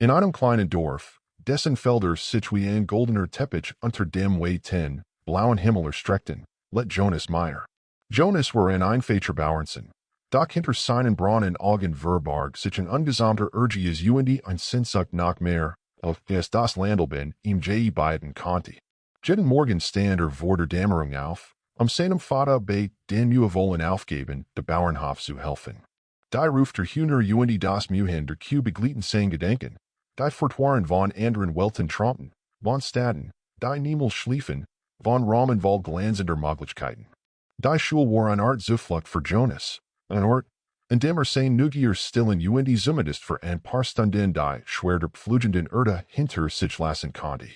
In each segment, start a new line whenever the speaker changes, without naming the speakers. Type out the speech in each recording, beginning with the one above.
In einem kleinen Dorf, dessen Felder sich wie ein goldener Teppich unter dem weiten, blauen Himmel erstreckten, let Jonas Meyer. Jonas war ein einfacher Bauernsohn. Doch hinter seinen braunen Augen verbarg sich ein ungesamter Urgies und ein Sehnsucht nach mehr, auf das Landelben ihm je beiden konnte. Jeden Morgen stand vor der Dämmerung auf, seinem Vater bei den Mühevollen aufgeben, der Bauernhof zu helfen. Die ruft der Hühner und das Mühen der Kuh begleiten sein Gedenken. Die Fortwaren von anderen Welten trampten, von Staden, die niemals schliefen, von Rahmen voll glanzender Möglichkeiten. Die Schule war eine Art Zuflucht für Jonas, ein Ort, in dem sein Neugier stillen und zumindest für ein paar Stunden die schwer der pflugenden Erde hinter sich lassen konnte.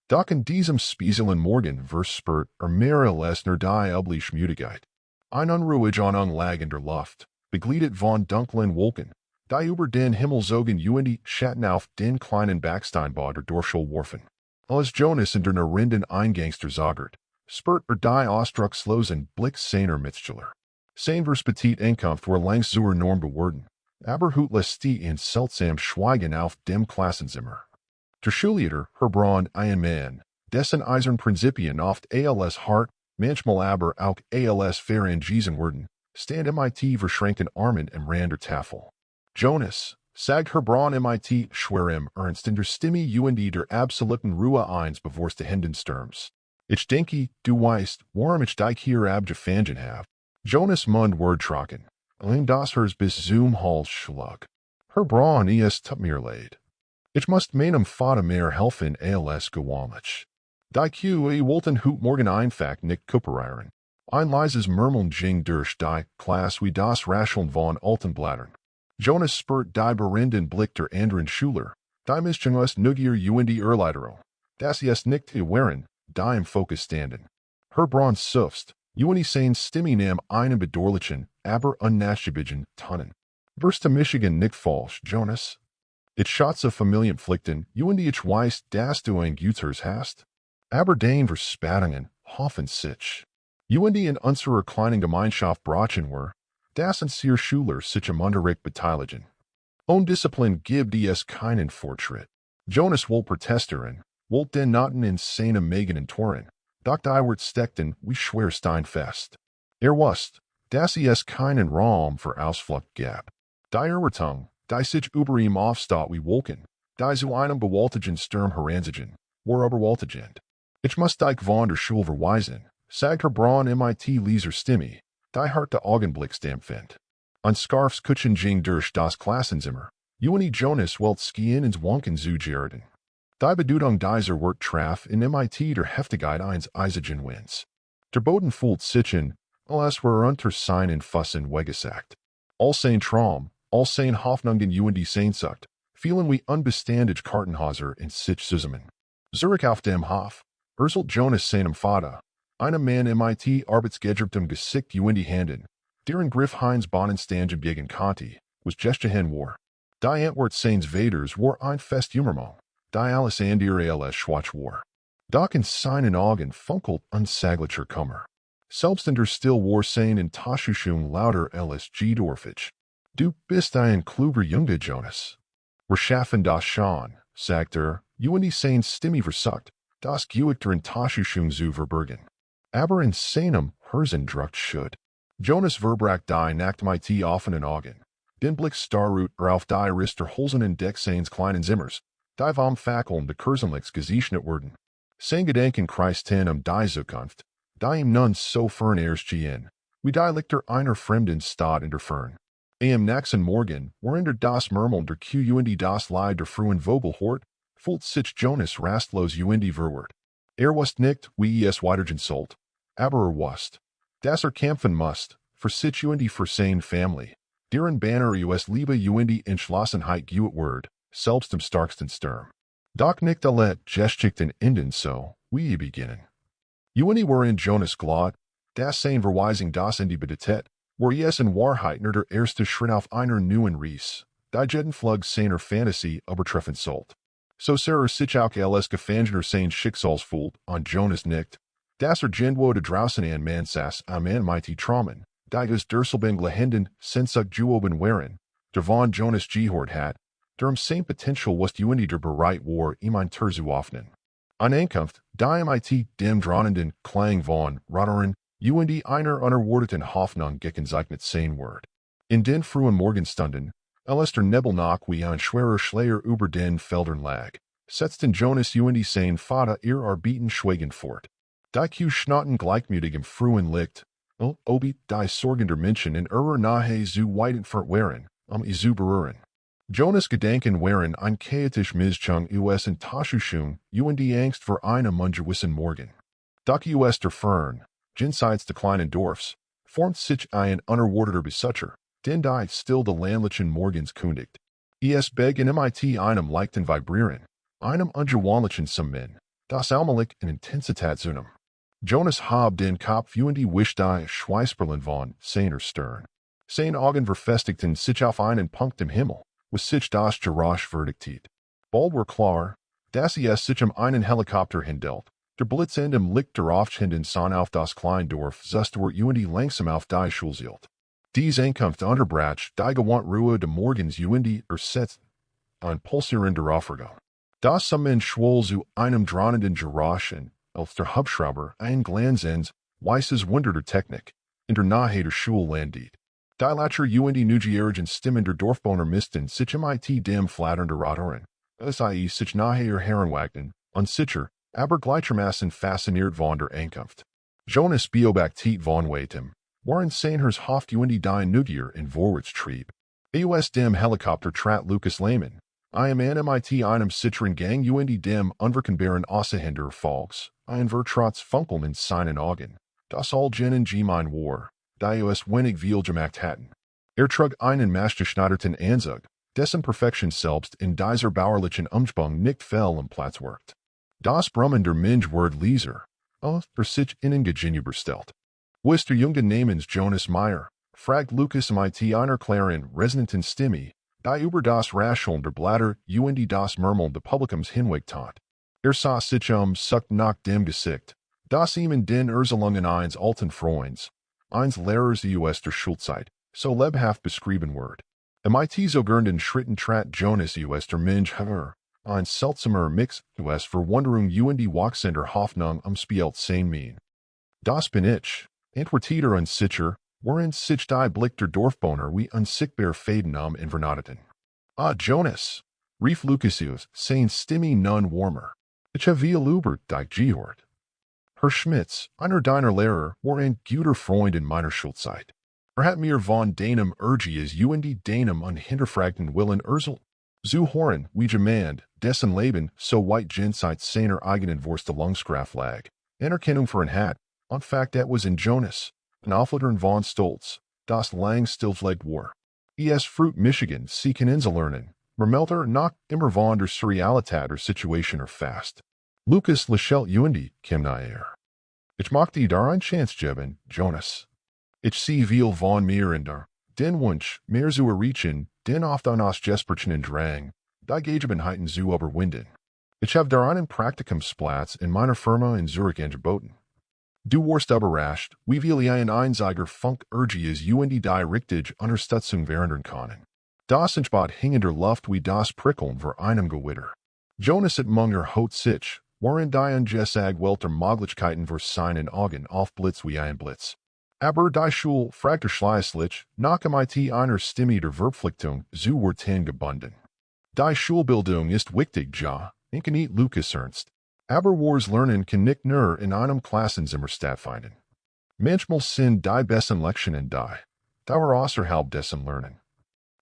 Doch in diesem speziellen Morgen verspürt mehr als nur die übliche Müdigkeit. Ein unruhige Ahnung lag in der Luft, begleitet von dunklen Wolken, die über den Himmel zogen und Schatten auf den kleinen Backsteinbau der Dorfschule warfen. Als Jonas in der Narinden Eingangster zagert, spürt die ausdruckslosen Blick seiner Mitschüler. Sein vers petit Einkunft war längst zur Norm geworden, aber hut lässt die in seltsam Schweigen auf dem Klassenzimmer. Der Schulleiter, Herr Braun, ein Mann, dessen eisern Prinzipien oft als hart, manchmal aber auch als verangessen wurden, stand mit verschränkten Armen am Rand der Tafel. Jonas, sagt Herr Braun mit schwerem Ernst in der Stimme und der absoluten Ruhe eins bevorste Händensturms. Ich denke, du weißt, warum ich dich hier abgefangen habe. Jonas Mund word trocken, das hers bis zum Hals schlug. Herr Braun tut mir leid. Ich must meinem Vater mehr helfen als gewöhnlich. Die Q wollten hut morgen einfach nicht kooperieren. Ein leises Murmeln ging durch die Klasse wie das Rascheln von alten Blättern. Jonas spürt die berennenden Blick der anderen Schüler, die Misschungst Neugier und Erleiderung, dass sie es nicht gewähren, die im Fokus standen. Herr Braun suffst, und sein Stimme nahm einen bedauerlichen, aber unnachgiebigen Tonen. Wirst du Michigan nicht falsch, Jonas? Ich schätze Familienpflichten, und ich weiß, dass du ein Gutes hast. Aber den Verspattungen hoffen sich. Und in unserer kleinen Gemeinschaft brachen wir, dass unsere Schüler sich am Unterricht beteiligen. Ohne Disziplin gibt es keinen Fortschritt. Jonas wollte protestieren, wollte den Noten in seinem Megenen Toren, doch die wird steckten wie Schwersteinfest. Wusste, dass es keinen Raum für Ausflucht gab. Die Erwartung, die sich über ihm aufstaut wie Wolken, die zu einem gewaltigen Sturm heranziehen, war überwältigend. Ich muss dich von der Schule verweisen, sagt Herr Braun mit leiser Stimme, die harte Augenblicksdampfend. Ein Scarfskutschen ging durch das Klassenzimmer, und Jonas wollte skiehen ins Wanken zugerden. Die Bedeutung dieser Wort traf in mit der Heftigkeit eines eisigen Winds. Der Boden fühlt sich an, als wär unter seinen Füßen weggesackt. All sein Traum, all sein Hoffnungen und Sehnsucht, fielen wie unbeständig Kartenhäuser in sich zusammen. Zurück auf dem Hof, erzählt Jonas seinem Vater, einem Mann mit arbeitsgegerbtem Gesicht und Händen, deren Griff Heinz Bohnenstangen gegen konnte, was gestern war. Die Antwort seines Vaters war ein fest Humormal, die alles andere als schwach war. Doch in seinen Augen funkelt unsäglicher Kummer. Selbst in der Still war seine Taschuschung lauter als Gedorfig. Du bist ein kluger Junge, Jonas. Wir schaffen das schon, sagt und sein Stimme versucht, das Gewicht der Taschuschung zu verbergen. Aber in seinem Herzen druckt schut. Jonas verbrach die Nacht mit offenen Augen. Den Blick starrut auf die Rister holzenden Deck seines kleinen Zimmers, die vom Fackeln der Kursenlichts gesichert wurden. Sein Gedenken kreisten die Zukunft, die ihm nun so fern erschien, wie die Lichter einer fremden Stadt in der Fern. Am nächsten Morgen, während das Murmeln der Q und das Leid der frühen Vogel hort, fühlt sich Jonas rastlos und verwirrt. Wusste nicht, wie es weitergehen sollte, aber wusste, dass kämpfen musste, für sich und für seine Familie, deren Banner us Liebe und Entschlossenheit gewählt wird, selbst im starksten Sturm. Doch nicht alle Geschichten enden so, wie beginnen. Und war in Jonas glad, dass sein Verweisung das in die Bedeutet, war es in Wahrheit nur der erste Schritt auf einer neuen Reise, die jeden Flug seiner Fantasie übertreffen sollte. So sehr sich auch als Gefangener sein Schicksals fühlt, an Jonas nicht, dass Gendwo de draußen an man saß am mit Traumen, die es derselben Händen Sehnsucht geoben waren, der von Jonas gehört hat, Darum same potential was UND der bereit war, mein Tur zu öffnen. An Ankunft, die mit dem dronenden Klang von Radaren, UND einer unerwarteten Hoffnung gekennzeichnet sein wird. In den frühen Morgenstunden, als der Nebel noch wie ein schwerer Schleier über den Feldern lag, setzten Jonas UND sein Vater ihr Arbeiten schweigend fort. Die Q schnotten gleichmütig im frühen Licht, obi die sorgender Menschen in ihrer Nahe zu weiten verwehren, zu berühren. Jonas Gedanken waren ein chaotisch Mischung US in Taschuschung, UND Angst vor einem ungewissen Morgen. Doch US der Fern, jenseits der kleinen Dorfs, formt sich ein unerwarteter Besucher, den die still de landlichen Morgens kündigt. Es beg in mit einem leichten Vibrieren, einem ungewöhnlichen Summen, das allmählich in Intensität zunimmt. Jonas hab den Kopf UND wischt die Schweißperlen von seiner Stirn. Sein Augen verfestigten sich auf einen Punkt im Himmel, was sich das Geräusch verdichtet. Bald war klar, dass es sich einen Helikopter handelt. Der Blitz in dem Licht der aufstehenden Sonne auf das Kleindorf zust wird UND langsam auf die Schule zielt. Dies Ankunft unterbrach die gewohnt Ruhe des Morgens UND ersetzt ein pulsierender Aufregung. Das Summen schwoll zu einem drohenden Geräusch als der Hubschrauber ein Glanzens, weißes Wunder der Technik, in der Nahe der Schule landet. Die Lacher UND nugierige Stimmen der Dorfbewohner missten sich mit dem Flattern der Radaren, sei sich nahe Herrenwagten, unsicher, aber gleichermaßen fasziniert von der Ankunft. Jonas beobachtet von weitem, waren seiners Hoft UND die Neugier in Vorwärtstrieb. Aus dem Helikopter trat Lukas Lehmann, I an mit einem sicheren Gang UND dem unverkennbaren Außenhinder folgs, ein Vertrotz funkeln in seinen Augen, das all jenen gemein war, die us wenig viel gemacht hatten. Trug einen maßgeschneiderten Anzug, dessen Perfektion selbst in dieser bauerlichen Umspung nicht fehl am Platz worked. Das Brummen der Mensch wird leiser, der sich innen gegenüberstellt. Wo ist der junge namens Jonas Meyer, fragt Lukas mit einer klaren, resonanten Stimme, die über das Rascheln der Blätter UND das Murmeln des Publikums hinwegtat. Sah sich suckt nach dem Gesicht, das ihm in den Erzelungen eines alten Freunds, eines Lehrers US der Schulzeit, so lebhaft beschrieben wird. Mit sogenannten Schritten trat Jonas US der Mensch hervor, ein seltsamer Mix US Verwunderung UND wachsender Hoffnung spielt sein Mien. Das bin ich, antwortete unsicher, worin sich die Blick der Dorfbewohner wie unsichtbar Faden invernateten. Ah, Jonas, rief Lukas sein Stimme nun warmer. Ich habe viel über dich gehört. Herr Schmitz, einer deiner Lehrer, war ein guter Freund in meiner Schulzeit. Hat mir von deinem Urges UND deinem unhinterfragten Willen zu hören, wie jemand, dessen Leben so weit jenseits seiner eigenen Vorstellungskraft lag. Anerkennung für ein hat, en fact that was in Jonas, ein Aufladern von Stolz, das lang stillgelegt war. Fruit Michigan, sie können lernen, vermelter noch immer von der Surrealität der Situation fast. Lukas lächelt UND, kim naher. Ich möchte dir eine Chance geben, Jonas. Ich sehe viel von mir in der, den Wunsch, mehr zu erreichen, den oft an aus Jesperchen Drang, die Gegebenheiten zu überwinden. Ich habe dir einen Praktikumsplatz in meiner Firma in Zurich angeboten. Du warst überrascht, wie viel ein einziger Funk Urges UND die richtig Unterstützung verändern können. Das entspart hängender Luft wie das Prickeln vor einem Gewitter. Jonas et Munger hot sich, waren die ungesag welter Möglichkeiten vor seinen Augen aufblitz wie ein Blitz. Aber die Schule fragte schließlich, nach mit einer Stimme der Verpflichtung zu wird hingebunden. Die Schulbildung ist wichtig, ja, nicht Lukas ernst. Aber wars Lernen kann nicht nur in einem Klassenzimmer stattfinden. Manchmal sind die besten Lektionen die war außerhalb dessen Lernen.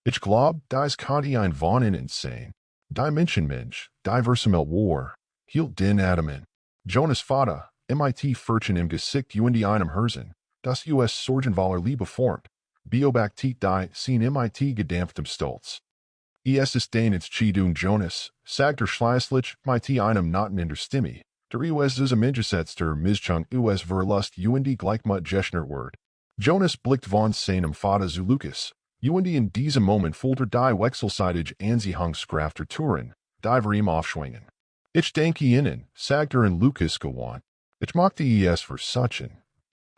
Ich glaub, dies könnte ein von innen sein. Die Menschenmensch, die versammelt war, hielt den Atomen. Jonas Vater, mit Furchen im Gesicht UND einem Herzen, das US Sorgenwaller Liebe formt, beobachtet die sehen mit gedämpftem Stolz. Ist den ins Chidung Jonas, sagt schließlich mit einem Noten in der Stimme, der US zusammengesetzter Mischung US Verlust UND gleichmut Jeschner Word. Jonas blickt von seinem Vater zu Lukas, UND in diesem Moment folter die wechselseitig Anziehungskraft Touren, die wir ihm aufschwingen. Ich denke ihnen, sagt in Lukas gewandt, ich möchte es versuchen.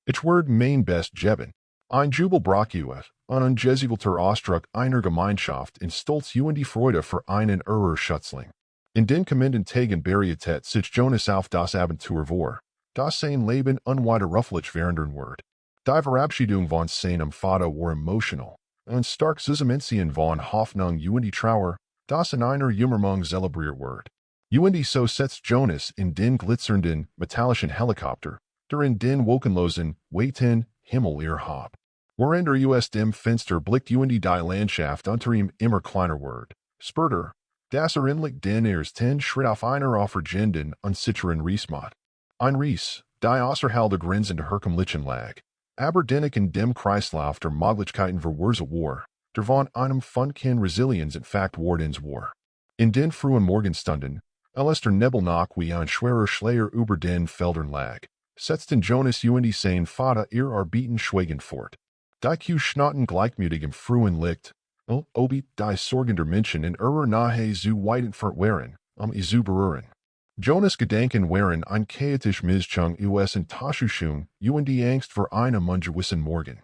Ich werde mein Best geben, Ein Jubel Brachue, an ungeziegelter Ausdruck einer Gemeinschaft in Stolz und Freude für einen Schutzling. In den kommenden Tagen berietet sich Jonas auf das Abenteuer vor, das sein Leben unwiderruflich verändern wird. Die Verabschiedung von seinem Vater war emotional, und stark Zusammenziehen von Hoffnung und die Trauer, das in einer Jummermung zelebriert wird. Und so setzt Jonas in den glitzernden, metallischen Helikopter, der in den wolkenlosen, weiten Himmel hab. Worin der US dem Fenster blickt und die Landschaft unter ihm immer kleiner wird. Später, das Inlicht den 10 Schritt auf einer aufregenden, unsicheren Riesmat. Ein Ries, die außerhalb der Grenzen der Herkömmlichen lag. Aber dennoch in dem Kreislauf der Möglichkeiten verwurzelt war, der von einem Funken Resilienz entfacht wardens war. In den frühen Morgenstunden, als der Nebel noch wie ein schwerer Schleier über den Feldern lag, setzten Jonas und sein Vater ihr Arbeiten schweigend fort. Die Schnotten gleichmütig im frühen Licht, obit die Sorgen der Menschen in ihrer Nahe zu weit entfernt waren, zu berühren. Jonas Gedanken waren ein chaotisch Mischung aus Enttäuschung und die Angst vor einem ungewissen Morgen.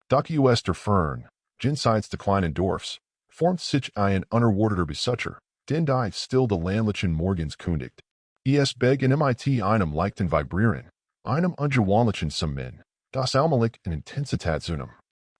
Doch aus der Fern, jenseits des kleinen Dorfs, formt sich ein unerwarteter Besucher, den die still de ländlichen Morgens kündigt. Es in mit einem leichten Vibrieren, einem ungewöhnlichen Summen, das allmählich in Intensität zunimmt.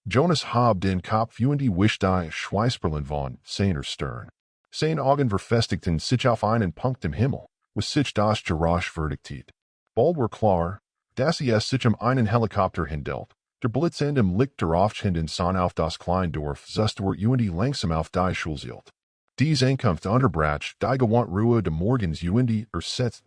Jonas hab den Kopf und die Wichte Schweißperlen von seiner Stirn. Sein Augen verfestigten sich auf einen Punkt im Himmel, was sich das Geräusch verdichtet. Bald war klar, dass sich einen Helikopter handelt. Der Blitz in dem Licht der aufstehenden Sonne auf das Kleindorf zust und die langsam auf die Schule zielt. Dies Ankunft unterbrach die gewohnte Ruhe des Morgens und ersetzt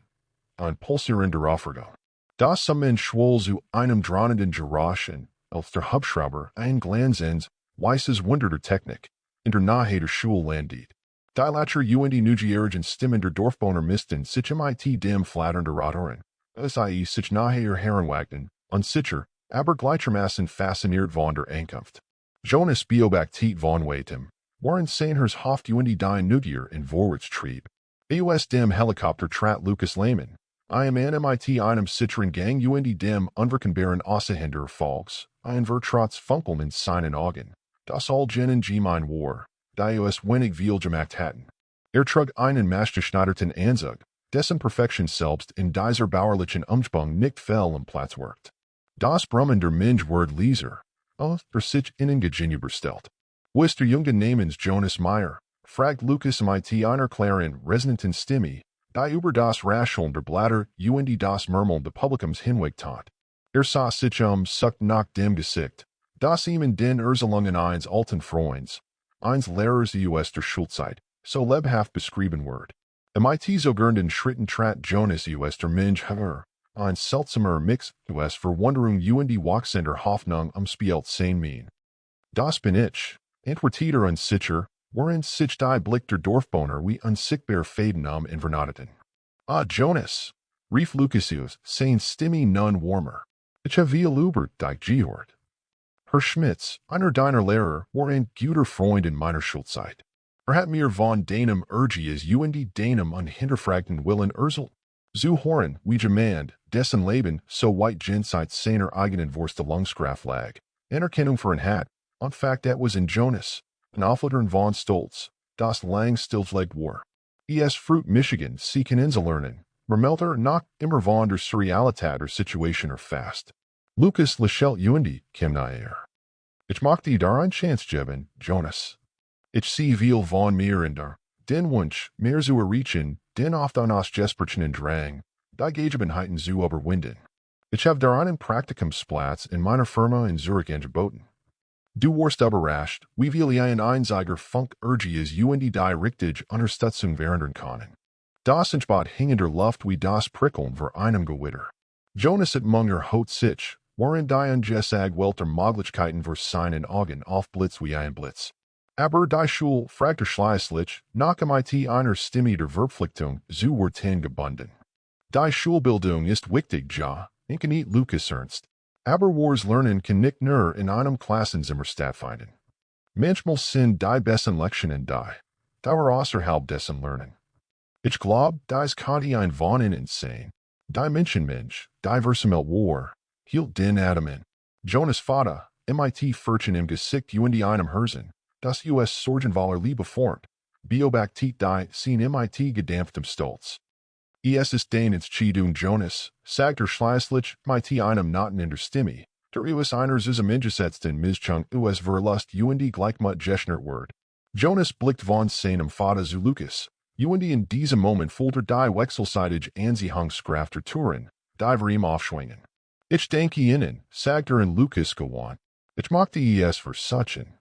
ein pulsierender Aufregung. Das Summen schwoll zu einem drohenden Geräusch als der Hubschrauber ein glanzend, weißes Wunder der Technik in der Nahe der Schule landet. Die Lacher und die neugierige Stimmen der Dorfbewohner missten sich mit dem Flattern der Radioen, sie sich nahe ihr Herrenwagen, unsicher, aber gleichermaßen fasziniert von der Ankunft. Jonas beobachtet von weitem, waren seines Hoft und die Neugier in Vorwärtstrieb. Aus dem Helikopter trat Lukas Lehmann, ein Mann mit einem sicheren Gang und dem unverkennbaren Außenhinder Folks, ein Vertrauts Funkeln in seinen Augen, das all Jennen gemein war. Die wenig viel gemacht hatten. Trug einen maßgeschneiderten Anzug, dessen Perfektion selbst in dieser bauerlichen Umspung nicht fehl am Platz worked. Das Brummen der Mensch wird leiser, der sich innen gegenüberstellt. Wo ist der junge namens Jonas Meyer, fragt Lukas mit einer klaren, resonanten Stimme, die über das Rascheln der Blätter und das Murmeln des Publikums hinweg tat. Sah sich suckt nach dem Gesicht, das ihm in den Erzelungen eines alten Freunds, eines Lehrers aus der Schulzeit, so lebhaft beschrieben wird. Mit sogenannten Schritten trat Jonas aus der Mensch her, ein seltsamer Mix aus Verwunderung und die wachsender Hoffnung spielt sein Mien. Das bin ich, antwortete unsicher, worin sich die Blick der Dorfbewohner wie unsichtbar Faden invernateten. Ah, Jonas, rief Lukas aus, sein Stimme nun warmer. Ich habe über dich gehört. Herr Schmitz, einer deiner Lehrer, war ein guter Freund in meiner Schulzeit. Hat mir von deinem Urgies und deinem unhinterfragten Willen zu hören, wie jemand, dessen Leben so weit jenseits seiner eigenen Vorstellungskraft lag, Anerkennung für ein hat, und Fakt das was in Jonas, ein Aufladern von Stolz, das lang stillgelegt war. Fruit Michigan, sie können lernen, vermelter noch immer von der Surrealität der Situation fast. Lukas lächelt und kam nahe. Ich mag die daran Chance geben, Jonas. Ich sehe viel von mir in der, den Wunsch, mehr zu erreichen, den oft an aus Jesperchen Drang, die Gegebenheiten zu überwinden. Ich habe daran Praktikumsplatz in meiner Firma in Zurich angeboten. Du warst überrascht, wie viel ein einziger Funk Urgies und die richtig Unterstützung verändern können. Das entspart hängender Luft wie das Prickeln vor einem Gewitter. Jonas hat Munger hot sich, waren die ungesag welter Möglichkeiten für seinen Augen aufblitz wie ein Blitz. Aber die Schule fragte schließlich, nach mit einer Stimme der Verpflichtung zu werden gebunden. Die Schulbildung ist wichtig, ja, nicht Lukas ernst. Aber wars Lernen kann nicht nur in einem Klassenzimmer stattfinden. Manchmal sind die besten Lektionen die war außerhalb dessen Lernen. Ich glaub, dies könnte ein Wohnen sein. Die Menschenmensch, die Versamelt war, hielt den Adamen. Jonas Vater, MIT Furchen im Gesicht und einem Herzen, das US Sorgenvaler Liebe formt, Beobachtet die, seen MIT gedampftem Stolz. Es ist den ins Chidun Jonas, sagt Schleißlich, MIT einem Noten in der Stimme, der US einers ist eingesetzten Mischung US Verlust und Gleichmut Geschnert Word. Jonas blickt von seinem Vater zu Lucas, und in diesem Moment fühlt die wechselseitige Anziehungskraft Turin, die wir ihm aufschwingen. Ich denke Ihnen, sagt in Lucas gewandt. Ich mag die es versuchen.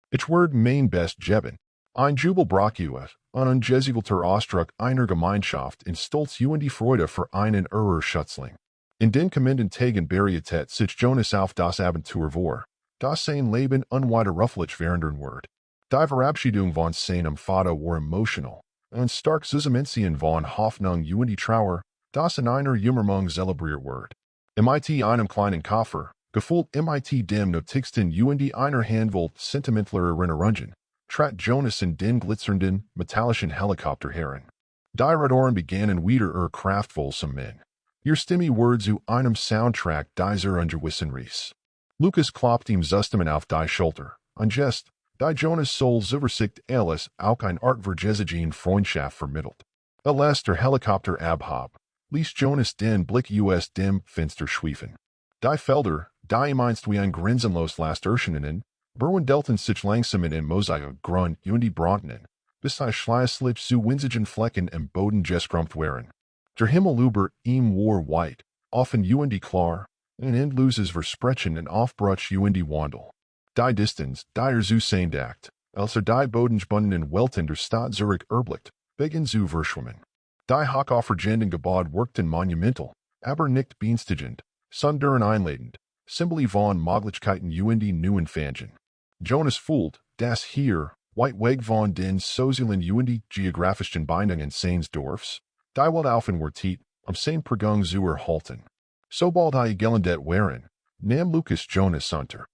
Ich werde mein Best geben. Ein Jubel braucht ein ungesegelter Ausdruck einer Gemeinschaft in Stolz und die Freude für einen Schützling. In den kommenden Tagen berietet sich Jonas auf das Abenteuer vor, das sein Leben unwiderruflich verändern wird. Die Verabschiedung von seinem Vater war emotional, und stark Zusammenziehen von Hoffnung und die Trauer, das in einer Jummermung zelebriert wird. MIT einem kleinen Koffer, gefühlt MIT dem nötigsten und einer Handvoll sentimentalerer Erinnerungen, trat Jonas in den glitzernden, metallischen Helikopter heran. Die Radoren begannen wieder kraftvoll zum Mann. Ihr Stimme wurde zu einem Soundtrack dieser ungewissen Reise. Lucas klopft ihm zusammen auf die Schulter, ein Gest, die Jonas Souls Übersicht alles auch ein Art vergessige Freundschaft vermittelt. Als der Helikopter abhob, ließ Jonas den Blick US dem Fenster schweifen. Die Felder, die meinst wie ein grenzenlos Last erscheinen, delten sich langsam in Mosaik Grund und die Brontenen, bis sie schließlich zu winzigen Flecken im Boden geschrumpft waren. Der Himmel über ihm war white, offen und klar, und endloses Versprechen und Aufbruch und die Wandel. Die Distanz, die zu sehndacht, als die bodengebundenen Welten der Stadt Zurich erblickt, begann zu verschwimmen. Die hochaufregenden Gebäude wirkten monumental, aber nicht beängstigend, sondern einladend, Symbole von Möglichkeiten und die neuen Fangen. Jonas fühlt, dass hier, weit weg von den sozialen und die geografischen Bindungen seines Dorfs, die Welt aufenwartet, sein Prägung zu erhalten. Sobald die gelandet waren, nahm Lucas Jonas unter.